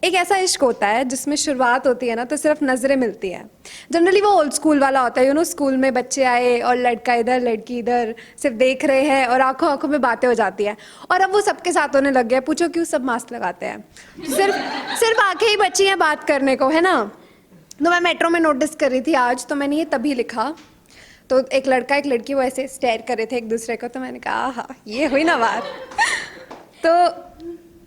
एक ऐसा इश्क होता है जिसमें शुरुआत होती है ना तो सिर्फ नज़रें मिलती हैं। जनरली वो ओल्ड स्कूल वाला होता है, स्कूल में बच्चे आए और लड़का इधर लड़की इधर सिर्फ देख रहे हैं और आंखों आंखों में बातें हो जाती हैं। और अब वो सबके साथ होने लग गया। पूछो क्यों? सब मास्क लगाते हैं, सिर्फ सिर्फ आंखें ही बची हैं बात करने को, है ना। तो मैं मेट्रो में नोटिस कर रही थी आज, तो मैंने ये तभी लिखा। तो एक लड़का एक लड़की वो ऐसे स्टेयर कर रहे थे एक दूसरे को, तो मैंने कहा हाँ ये हुई ना बात। तो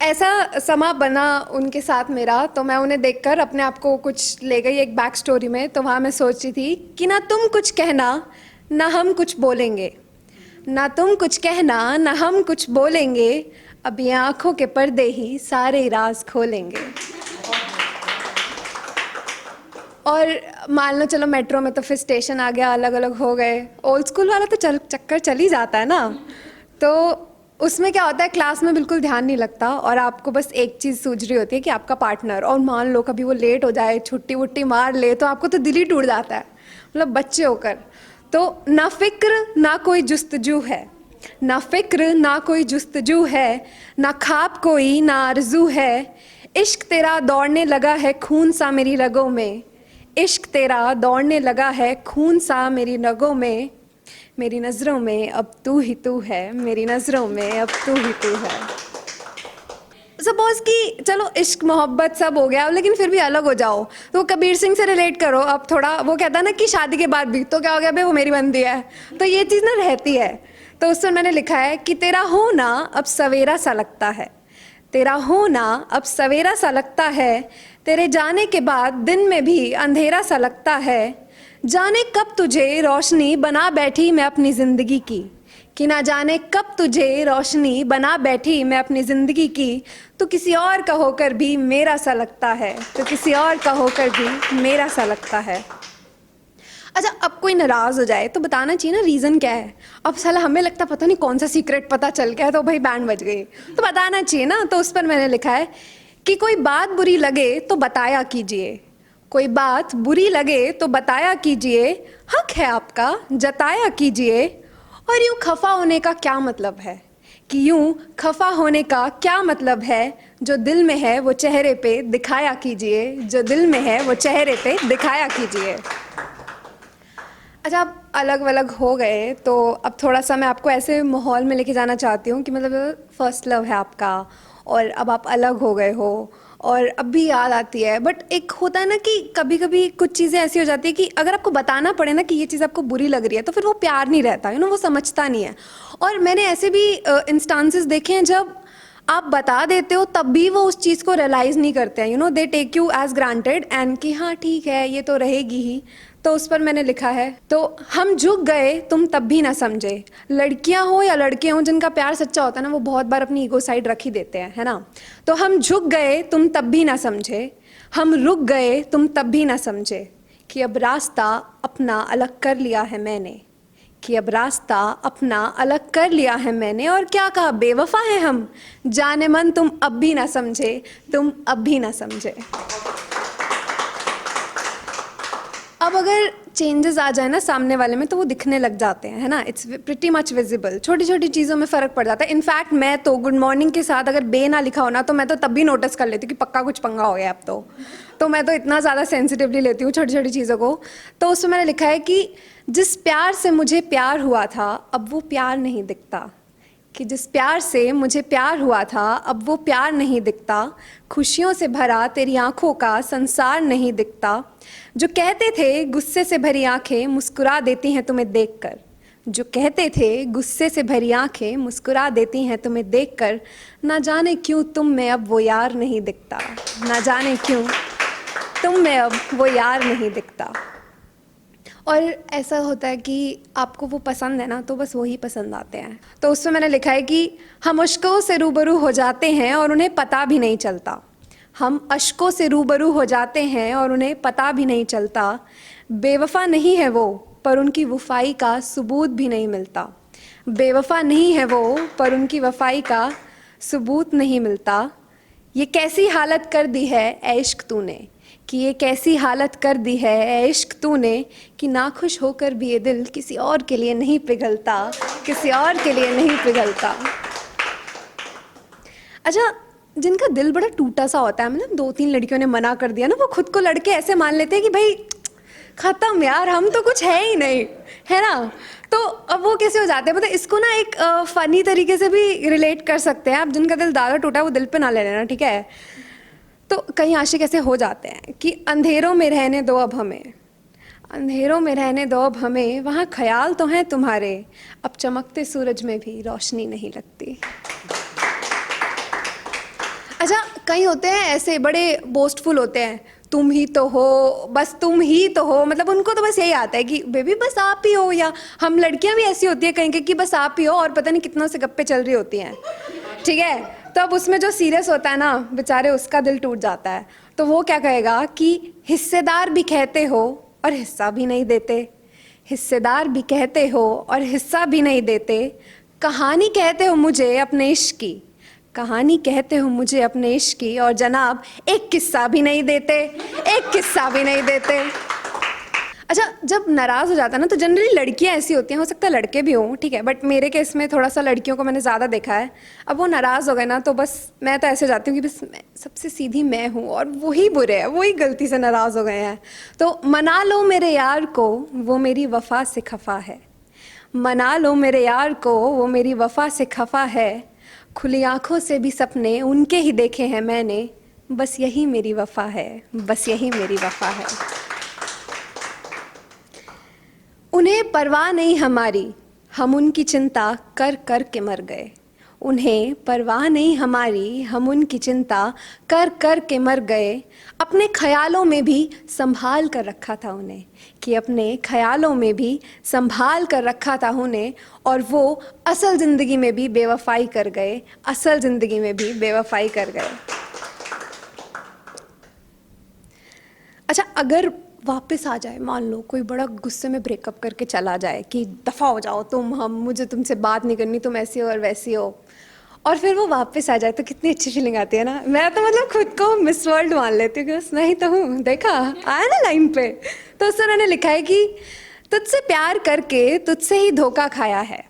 ऐसा समा बना उनके साथ मेरा, तो मैं उन्हें देखकर अपने आप को कुछ ले गई एक बैक स्टोरी में। तो वहाँ मैं सोच रही थी कि ना तुम कुछ कहना ना हम कुछ बोलेंगे, ना तुम कुछ कहना ना हम कुछ बोलेंगे, अब ये आँखों के पर्दे ही सारे राज खोलेंगे। और मान लो चलो मेट्रो में तो फिर स्टेशन आ गया, अलग अलग हो गए। ओल्ड स्कूल वाला तो चक्कर चल ही जाता है ना। तो उसमें क्या होता है, क्लास में बिल्कुल ध्यान नहीं लगता और आपको बस एक चीज़ सूझ रही होती है कि आपका पार्टनर, और मान लो कभी वो लेट हो जाए, छुट्टी वुट्टी मार ले, तो आपको तो दिल ही टूट जाता है, मतलब बच्चे होकर। तो ना फिक्र ना कोई जुस्तजू है, ना फिक्र ना कोई जुस्तजू है, ना ख्वाब कोई ना आरजू है, इश्क तेरा दौड़ने लगा है खून सा मेरी रगों में, इश्क तेरा दौड़ने लगा है खून सा मेरी रगों में, मेरी नज़रों में अब तू ही तू है, मेरी नज़रों में अब तू ही तू है। सपोज कि चलो इश्क मोहब्बत सब हो गया, लेकिन फिर भी अलग हो जाओ तो कबीर सिंह से रिलेट करो। अब थोड़ा वो कहता है ना कि शादी के बाद भी तो क्या हो गया भाई, वो मेरी बंदी है, तो ये चीज़ ना रहती है। तो उसमें मैंने लिखा है कि तेरा होना अब सवेरा सा लगता है, तेरा होना अब सवेरा सा लगता है, तेरे जाने के बाद दिन में भी अंधेरा सा लगता है, जाने कब तुझे रोशनी बना बैठी मैं अपनी ज़िंदगी की, कि ना जाने कब तुझे रोशनी बना बैठी मैं अपनी ज़िंदगी की, तो किसी और का होकर भी मेरा सा लगता है, तो किसी और का होकर भी मेरा सा लगता है। अच्छा, अब कोई नाराज़ हो जाए तो बताना चाहिए ना रीज़न क्या है। अब साला हमें लगता पता नहीं कौन सा सीक्रेट पता चल गया तो भाई बैंड बज गई, तो बताना चाहिए ना। तो उस पर मैंने लिखा है कि कोई बात बुरी लगे तो बताया कीजिए, कोई बात बुरी लगे तो बताया कीजिए, हक है आपका जताया कीजिए, और यूँ खफा होने का क्या मतलब है, कि यूँ खफा होने का क्या मतलब है, जो दिल में है वो चेहरे पे दिखाया कीजिए, जो दिल में है वो चेहरे पे दिखाया कीजिए। अच्छा, आप अलग अलग हो गए तो अब थोड़ा सा मैं आपको ऐसे माहौल में लेके जाना चाहती हूँ कि मतलब फर्स्ट लव है आपका और अब आप अलग हो गए हो और अब भी याद आती है, बट एक होता है ना कि कभी कभी कुछ चीज़ें ऐसी हो जाती है कि अगर आपको बताना पड़े ना कि ये चीज़ आपको बुरी लग रही है तो फिर वो प्यार नहीं रहता, वो समझता नहीं है। और मैंने ऐसे भी इंस्टांसेस देखे हैं जब आप बता देते हो तब भी वो उस चीज़ को रियलाइज़ नहीं करते हैं, they take you as granted and कि हाँ ठीक है ये तो रहेगी ही। तो उस पर मैंने लिखा है, तो हम झुक गए तुम तब भी ना समझे। लड़कियां हो या लड़के हों, जिनका प्यार सच्चा होता है ना, वो बहुत बार अपनी ईगो साइड रख ही देते हैं, है ना। तो हम झुक गए तुम तब भी ना समझे, हम रुक गए तुम तब भी ना समझे, कि अब रास्ता अपना अलग कर लिया है मैंने, कि अब रास्ता अपना अलग कर लिया है मैंने, और क्या कहा बेवफा है हम, जाने मन तुम अब भी ना समझे, तुम अब भी ना समझे। अब अगर चेंजेस आ जाए ना सामने वाले में तो वो दिखने लग जाते हैं, है ना। इट्स प्रिटी मच विजिबल, छोटी छोटी चीज़ों में फ़र्क पड़ जाता है। इनफैक्ट मैं तो गुड मॉर्निंग के साथ अगर बे ना लिखा हो ना तो मैं तो तब भी नोटिस कर लेती हूँ कि पक्का कुछ पंगा हो गया अब तो मैं तो इतना ज़्यादा सेंसिटिवली लेती हूँ छोटी छोटी चीज़ों को। तो उसमें मैंने लिखा है कि जिस प्यार से मुझे प्यार हुआ था अब वो प्यार नहीं दिखता, कि जिस प्यार से मुझे प्यार हुआ था अब वो प्यार नहीं दिखता, खुशियों से भरा तेरी आंखों का संसार नहीं दिखता, जो कहते थे गुस्से से भरी आंखें मुस्कुरा देती हैं तुम्हें देखकर, जो कहते थे गुस्से से भरी आंखें मुस्कुरा देती हैं तुम्हें देखकर, ना जाने क्यों तुम में अब वो यार नहीं दिखता, ना जाने क्यों तुम में अब वो यार नहीं दिखता। और ऐसा होता है कि आपको वो पसंद है ना तो बस वही पसंद आते हैं। तो उसमें मैंने लिखा है कि हम अश्कों से रूबरू हो जाते हैं और उन्हें पता भी नहीं चलता, हम अश्कों से रूबरू हो जाते हैं और उन्हें पता भी नहीं चलता, बेवफा नहीं है वो पर उनकी वफाई का सबूत भी नहीं मिलता, बेवफा नहीं है वो पर उनकी वफाई का सबूत नहीं मिलता, ये कैसी हालत कर दी है ए इश्क तूने, कि ये कैसी हालत कर दी है ए इश्क तूने, कि नाखुश होकर भी ये दिल किसी और के लिए नहीं पिघलता, किसी और के लिए नहीं पिघलता। अच्छा, जिनका दिल बड़ा टूटा सा होता है, मतलब 2-3 लड़कियों ने मना कर दिया ना, वो खुद को लड़के ऐसे मान लेते हैं कि भाई खत्म यार, हम तो कुछ है ही नहीं, है ना। तो अब वो कैसे हो जाते हैं, मतलब इसको ना एक फनी तरीके से भी रिलेट कर सकते हैं आप। जिनका दिल ज़्यादा टूटा है वो दिल पे ना ले लेना, ठीक है। तो कई आशिक ऐसे हो जाते हैं कि अंधेरों में रहने दो अब हमें, अंधेरों में रहने दो अब हमें, वहाँ ख्याल तो हैं तुम्हारे, अब चमकते सूरज में भी रोशनी नहीं लगती। अच्छा, कई होते हैं ऐसे बड़े बोस्टफुल होते हैं, तुम ही तो हो, बस तुम ही तो हो, मतलब उनको तो बस यही आता है कि बेबी बस आप ही हो। या हम लड़कियां भी ऐसी होती है कहीं कि बस आप ही हो, और पता नहीं कितनों से गप्पे चल रही होती हैं, ठीक है। तो अब उसमें जो सीरियस होता है ना बेचारे, उसका दिल टूट जाता है। तो वो क्या कहेगा कि हिस्सेदार भी कहते हो और हिस्सा भी नहीं देते, हिस्सेदार भी कहते हो और हिस्सा भी नहीं देते, कहानी कहते हो मुझे अपने इश्क की, कहानी कहते हो मुझे अपने इश्क की, और जनाब एक किस्सा भी नहीं देते, एक किस्सा भी नहीं देते। अच्छा, जब नाराज़ हो जाता है ना, तो जनरली लड़कियां ऐसी होती हैं, हो सकता है लड़के भी हों, ठीक है, बट मेरे केस में थोड़ा सा लड़कियों को मैंने ज़्यादा देखा है। अब वो नाराज़ हो गए ना, तो बस मैं तो ऐसे जाती हूँ कि बस सबसे सीधी मैं हूँ और वही बुरे हैं, वही गलती से नाराज़ हो गए हैं। तो मना लो मेरे यार को, वो मेरी वफ़ा से खफा है, मना लो मेरे यार को, वो मेरी वफ़ा से खफा है, खुली आंखों से भी सपने उनके ही देखे हैं मैंने, बस यही मेरी वफ़ा है, बस यही मेरी वफ़ा है। उन्हें परवाह नहीं हमारी, हम उनकी चिंता कर कर के मर गए, उन्हें परवाह नहीं हमारी, हम उनकी चिंता कर कर के मर गए, अपने ख्यालों में भी संभाल कर रखा था उन्हें, कि अपने ख्यालों में भी संभाल कर रखा था उन्हें, और वो असल ज़िंदगी में भी बेवफाई कर गए, असल ज़िंदगी में भी बेवफाई कर गए। अच्छा, अगर वापस आ जाए, मान लो कोई बड़ा गुस्से में ब्रेकअप करके चला जाए कि दफ़ा हो जाओ तुम, हम, मुझे तुमसे बात नहीं करनी, तुम ऐसी हो और वैसी हो, और फिर वो वापस आ जाए, तो कितनी अच्छी फीलिंग आती है ना। मैं तो मतलब खुद को मिस वर्ल्ड मान लेती हूँ कि बस मैं ही तो हूँ, देखा आया ना लाइन पे। तो उससे उन्होंने लिखा है कि तुझसे प्यार करके तुझसे ही धोखा खाया है,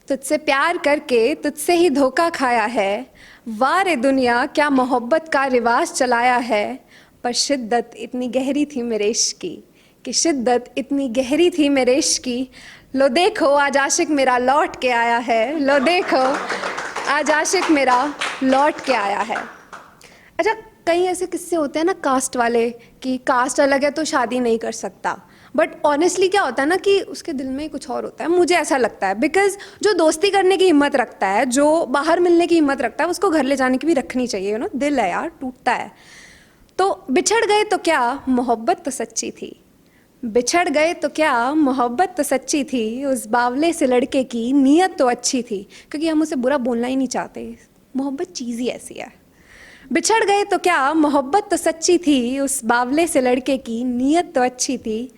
तुझसे प्यार करके तुझसे ही धोखा खाया है, वारे दुनिया क्या मोहब्बत का रिवाज चलाया है, पर शिद्दत इतनी गहरी थी मेरे इश्क की, कि शिद्दत इतनी गहरी थी मेरे इश्क की, लो देखो आज आशिक मेरा लौट के आया है, लो देखो आज आशिक मेरा लौट के आया है। अच्छा, कई ऐसे किस्से होते हैं ना कास्ट वाले, कि कास्ट अलग है तो शादी नहीं कर सकता, बट ऑनेस्टली क्या होता है ना कि उसके दिल में कुछ और होता है, मुझे ऐसा लगता है। बिकॉज जो दोस्ती करने की हिम्मत रखता है, जो बाहर मिलने की हिम्मत रखता है, उसको घर ले जाने की भी रखनी चाहिए, यू नो, दिल है यार, टूटता है। तो बिछड़ गए तो क्या, मोहब्बत तो सच्ची थी, बिछड़ गए तो क्या, मोहब्बत तो सच्ची थी, उस बावले से लड़के की नीयत तो अच्छी थी, क्योंकि हम उसे बुरा बोलना ही नहीं चाहते, मोहब्बत चीज़ ही ऐसी है। बिछड़ गए तो क्या, मोहब्बत तो सच्ची थी, उस बावले से लड़के की नीयत तो अच्छी थी,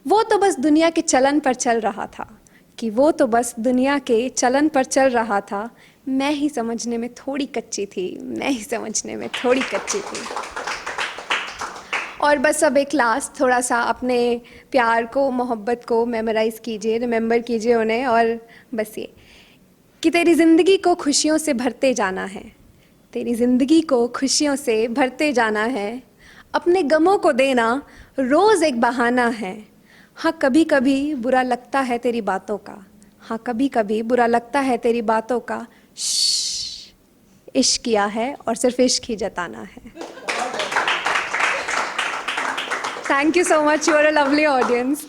वो तो बस दुनिया के चलन पर चल रहा था, कि वो तो बस दुनिया के चलन पर चल रहा था, मैं ही समझने में थोड़ी कच्ची थी, मैं ही समझने में थोड़ी कच्ची थी। और बस अब एक लास्ट थोड़ा सा अपने प्यार को, मोहब्बत को मेमोराइज़ कीजिए, रिमेंबर कीजिए उन्हें, और बस ये कि तेरी ज़िंदगी को खुशियों से भरते जाना है, तेरी ज़िंदगी को खुशियों से भरते जाना है, अपने गमों को देना रोज़ एक बहाना है, हाँ कभी कभी बुरा लगता है तेरी बातों का, हाँ कभी कभी बुरा लगता है तेरी बातों का, इश्क किया है और सिर्फ इश्क ही जताना है। Thank you so much. You are a lovely audience.